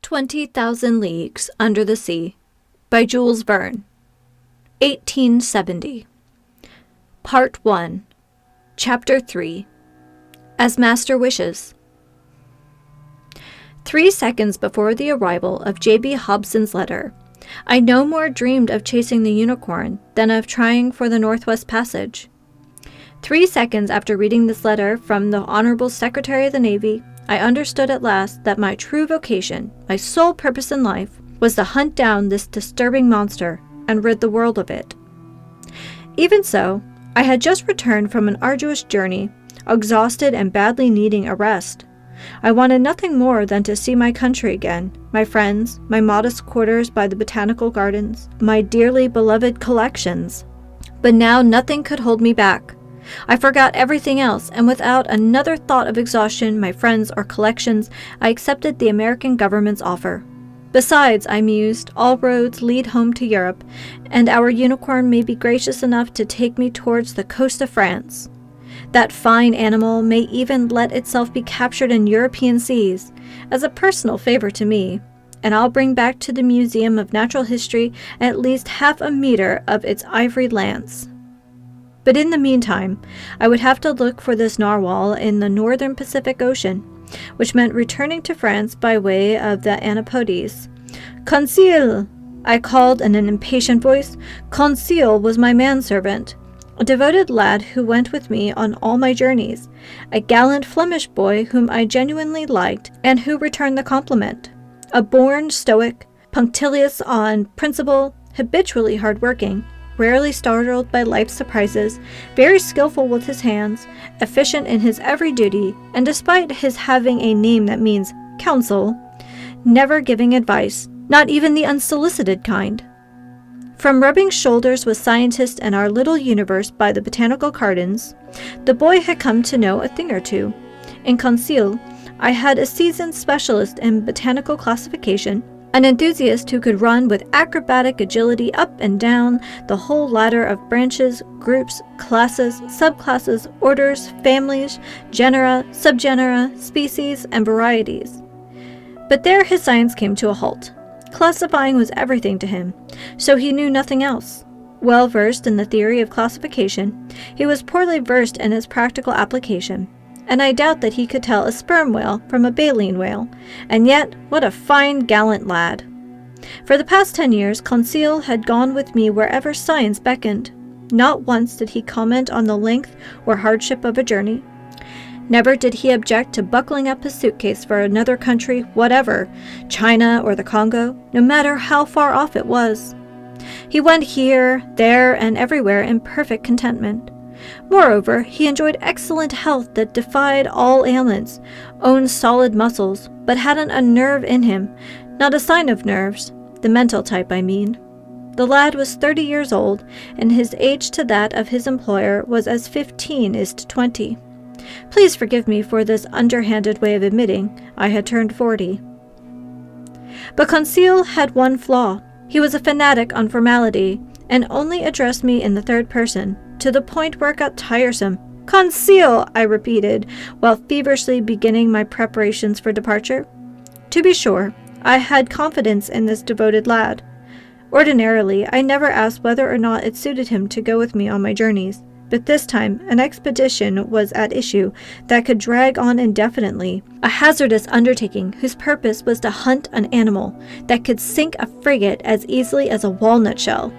20,000 Leagues Under the Sea by Jules Verne, 1870. Part 1, Chapter 3, As Master Wishes. 3 seconds before the arrival of J.B. Hobson's letter, I no more dreamed of chasing the unicorn than of trying for the Northwest Passage. 3 seconds after reading this letter from the Honorable Secretary of the Navy, I understood at last that my true vocation, my sole purpose in life, was to hunt down this disturbing monster and rid the world of it. Even so, I had just returned from an arduous journey, exhausted and badly needing a rest. I wanted nothing more than to see my country again, my friends, my modest quarters by the botanical gardens, my dearly beloved collections. But now nothing could hold me back. I forgot everything else, and without another thought of exhaustion, my friends, or collections, I accepted the American government's offer. Besides, I mused, all roads lead home to Europe, and our unicorn may be gracious enough to take me towards the coast of France. That fine animal may even let itself be captured in European seas, as a personal favor to me, and I'll bring back to the Museum of Natural History at least half a meter of its ivory lance. But in the meantime, I would have to look for this narwhal in the northern Pacific Ocean, which meant returning to France by way of the Antipodes. Conseil! I called in an impatient voice. Conseil was my manservant, a devoted lad who went with me on all my journeys, a gallant Flemish boy whom I genuinely liked and who returned the compliment, a born stoic, punctilious on principle, habitually hard-working, rarely startled by life's surprises, very skillful with his hands, efficient in his every duty, and despite his having a name that means counsel, never giving advice, not even the unsolicited kind. From rubbing shoulders with scientists in our little universe by the botanical gardens, the boy had come to know a thing or two. In Conseil, I had a seasoned specialist in botanical classification, an enthusiast who could run with acrobatic agility up and down the whole ladder of branches, groups, classes, subclasses, orders, families, genera, subgenera, species, and varieties. But there his science came to a halt. Classifying was everything to him, so he knew nothing else. Well versed in the theory of classification, he was poorly versed in its practical application, and I doubt that he could tell a sperm whale from a baleen whale, and yet what a fine, gallant lad. For the past 10 years, Conseil had gone with me wherever science beckoned. Not once did he comment on the length or hardship of a journey. Never did he object to buckling up his suitcase for another country, whatever, China or the Congo, no matter how far off it was. He went here, there, and everywhere in perfect contentment. Moreover, he enjoyed excellent health that defied all ailments, owned solid muscles, but hadn't a nerve in him, not a sign of nerves, the mental type, I mean. The lad was 30 years old, and his age to that of his employer was as 15 is to 20. Please forgive me for this underhanded way of admitting I had turned 40. But Conseil had one flaw. He was a fanatic on formality, and only addressed me in the third person, to the point where it got tiresome. Conseil, I repeated, while feverishly beginning my preparations for departure. To be sure, I had confidence in this devoted lad. Ordinarily, I never asked whether or not it suited him to go with me on my journeys, but this time an expedition was at issue that could drag on indefinitely, a hazardous undertaking whose purpose was to hunt an animal that could sink a frigate as easily as a walnut shell.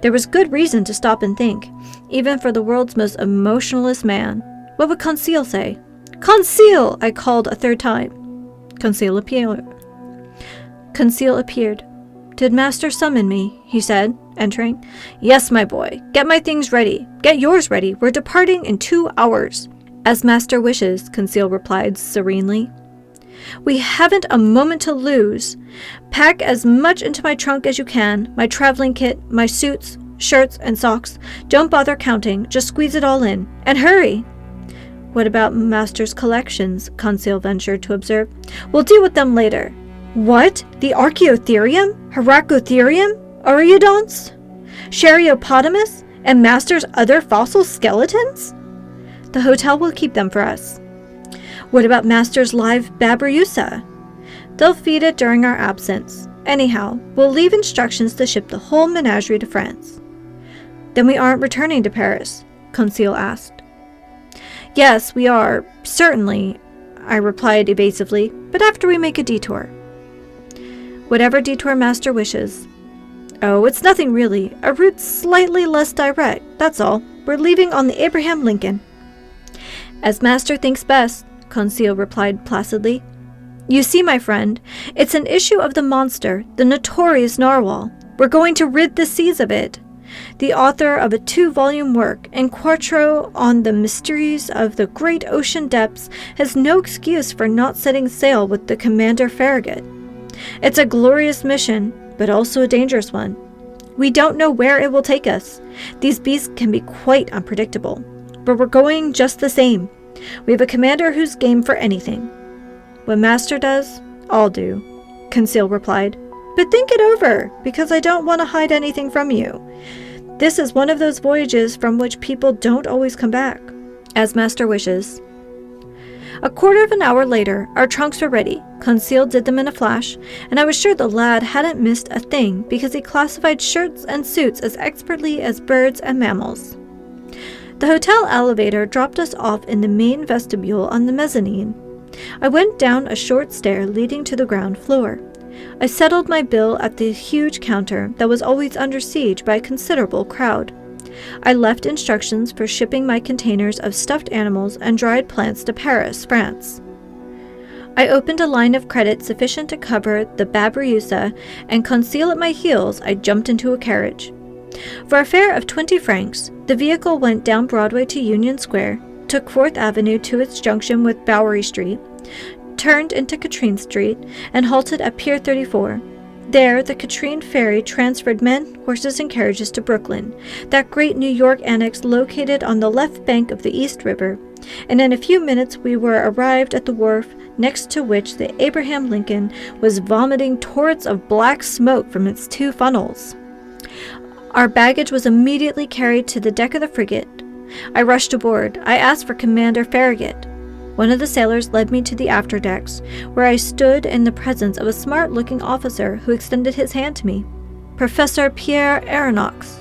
There was good reason to stop and think, even for the world's most emotionless man. What would Conseil say? Conseil! I called a third time. Conseil appeared. Did Master summon me? He said, entering. Yes, my boy. Get my things ready. Get yours ready. We're departing in 2 hours. As Master wishes, Conseil replied serenely. We haven't a moment to lose. Pack as much into my trunk as you can, my traveling kit, my suits, shirts, and socks. Don't bother counting, just squeeze it all in. And hurry! What about Master's collections? Conseil ventured to observe. We'll deal with them later. What? The Archaeotherium? Heracrotherium? Oreodonts? Sheriopotamus? And Master's other fossil skeletons? The hotel will keep them for us. What about Master's live babirusa? They'll feed it during our absence. Anyhow, we'll leave instructions to ship the whole menagerie to France." "Then we aren't returning to Paris?" Conseil asked. "Yes, we are, certainly," I replied evasively, "but after we make a detour." "Whatever detour Master wishes." "Oh, it's nothing really. A route slightly less direct, that's all. We're leaving on the Abraham Lincoln." "As Master thinks best," Conseil replied placidly. "You see, my friend, it's an issue of the monster, the notorious narwhal. We're going to rid the seas of it. The author of a 2-volume work, in quarto on the mysteries of the great ocean depths, has no excuse for not setting sail with the Commander Farragut. It's a glorious mission, but also a dangerous one. We don't know where it will take us. These beasts can be quite unpredictable. But we're going just the same. We have a commander who's game for anything." "What Master does, I'll do," Conseil replied. "But think it over, because I don't want to hide anything from you. This is one of those voyages from which people don't always come back." "As Master wishes." A quarter of an hour later, our trunks were ready. Conseil did them in a flash, and I was sure the lad hadn't missed a thing because he classified shirts and suits as expertly as birds and mammals. The hotel elevator dropped us off in the main vestibule on the mezzanine. I went down a short stair leading to the ground floor. I settled my bill at the huge counter that was always under siege by a considerable crowd. I left instructions for shipping my containers of stuffed animals and dried plants to Paris, France. I opened a line of credit sufficient to cover the Babriousa, and Conseil at my heels, I jumped into a carriage. For a fare of 20 francs, the vehicle went down Broadway to Union Square, took 4th Avenue to its junction with Bowery Street, turned into Katrine Street, and halted at Pier 34. There, the Katrine ferry transferred men, horses, and carriages to Brooklyn, that great New York annex located on the left bank of the East River, and in a few minutes we were arrived at the wharf next to which the Abraham Lincoln was vomiting torrents of black smoke from its 2 funnels. Our baggage was immediately carried to the deck of the frigate. I rushed aboard. I asked for Commander Farragut. One of the sailors led me to the afterdecks, where I stood in the presence of a smart-looking officer who extended his hand to me. "Professor Pierre Aronnax,"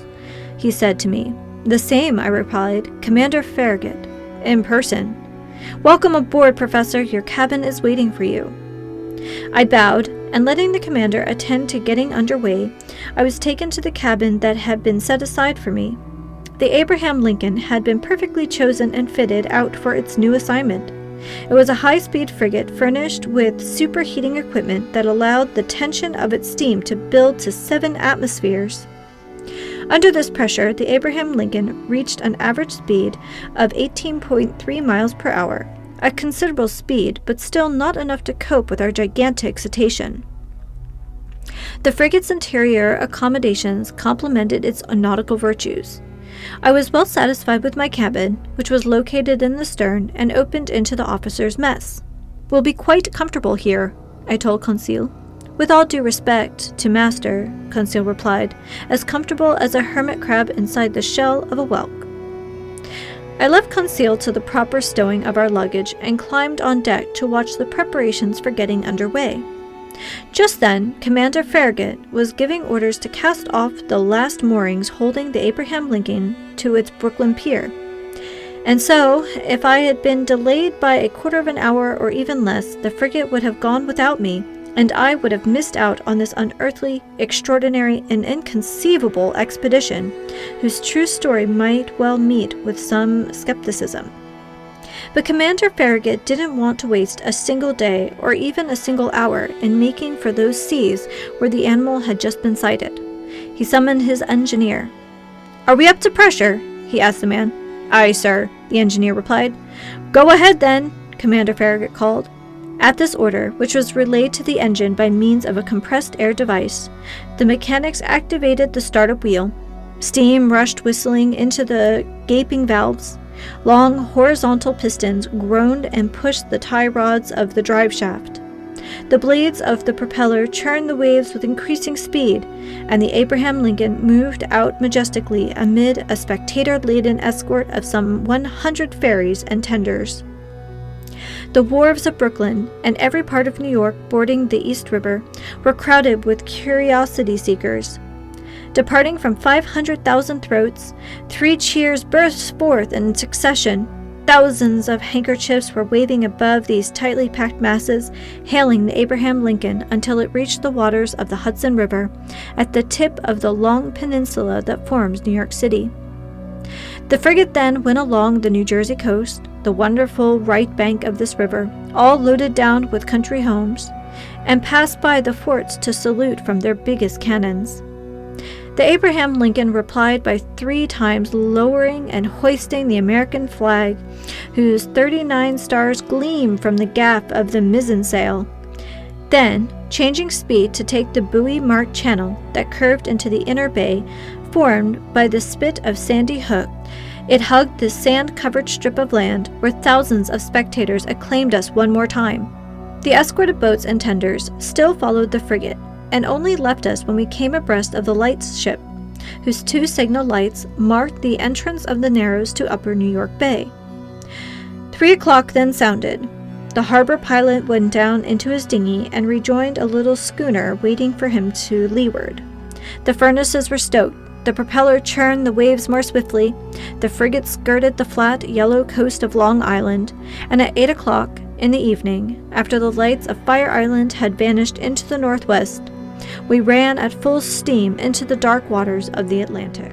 he said to me. "The same," I replied. "Commander Farragut. In person." "Welcome aboard, Professor. Your cabin is waiting for you." I bowed, and letting the commander attend to getting under way, I was taken to the cabin that had been set aside for me. The Abraham Lincoln had been perfectly chosen and fitted out for its new assignment. It was a high-speed frigate furnished with superheating equipment that allowed the tension of its steam to build to 7 atmospheres. Under this pressure, the Abraham Lincoln reached an average speed of 18.3 miles per hour, a considerable speed, but still not enough to cope with our gigantic cetacean. The frigate's interior accommodations complemented its nautical virtues. I was well satisfied with my cabin, which was located in the stern and opened into the officers' mess. "We'll be quite comfortable here," I told Conseil. "With all due respect to Master," Conseil replied, "as comfortable as a hermit crab inside the shell of a whelk." I left Conseil to the proper stowing of our luggage and climbed on deck to watch the preparations for getting under way. Just then, Commander Farragut was giving orders to cast off the last moorings holding the Abraham Lincoln to its Brooklyn pier. And so, if I had been delayed by a quarter of an hour or even less, the frigate would have gone without me, and I would have missed out on this unearthly, extraordinary, and inconceivable expedition, whose true story might well meet with some skepticism. But Commander Farragut didn't want to waste a single day or even a single hour in making for those seas where the animal had just been sighted. He summoned his engineer. "Are we up to pressure?" he asked the man. "Aye, sir," the engineer replied. "Go ahead, then," Commander Farragut called. At this order, which was relayed to the engine by means of a compressed air device, the mechanics activated the startup wheel. Steam rushed whistling into the gaping valves. Long horizontal pistons groaned and pushed the tie rods of the drive shaft. The blades of the propeller churned the waves with increasing speed, and the Abraham Lincoln moved out majestically amid a spectator-laden escort of some 100 ferries and tenders. The wharves of Brooklyn and every part of New York bordering the East River were crowded with curiosity seekers. Departing from 500,000 throats, 3 cheers burst forth in succession. Thousands of handkerchiefs were waving above these tightly packed masses, hailing the Abraham Lincoln until it reached the waters of the Hudson River at the tip of the long peninsula that forms New York City. The frigate then went along the New Jersey coast, the wonderful right bank of this river, all loaded down with country homes, and passed by the forts to salute from their biggest cannons. The Abraham Lincoln replied by 3 times lowering and hoisting the American flag, whose 39 stars gleam from the gap of the mizzen sail. Then, changing speed to take the buoy-marked channel that curved into the inner bay formed by the spit of Sandy Hook, it hugged the sand-covered strip of land where thousands of spectators acclaimed us one more time. The escorted boats and tenders still followed the frigate, and only left us when we came abreast of the lights ship, whose 2 signal lights marked the entrance of the Narrows to Upper New York Bay. 3 o'clock then sounded. The harbor pilot went down into his dinghy and rejoined a little schooner waiting for him to leeward. The furnaces were stoked, the propeller churned the waves more swiftly, the frigate skirted the flat, yellow coast of Long Island, and at 8 o'clock in the evening, after the lights of Fire Island had vanished into the northwest, we ran at full steam into the dark waters of the Atlantic.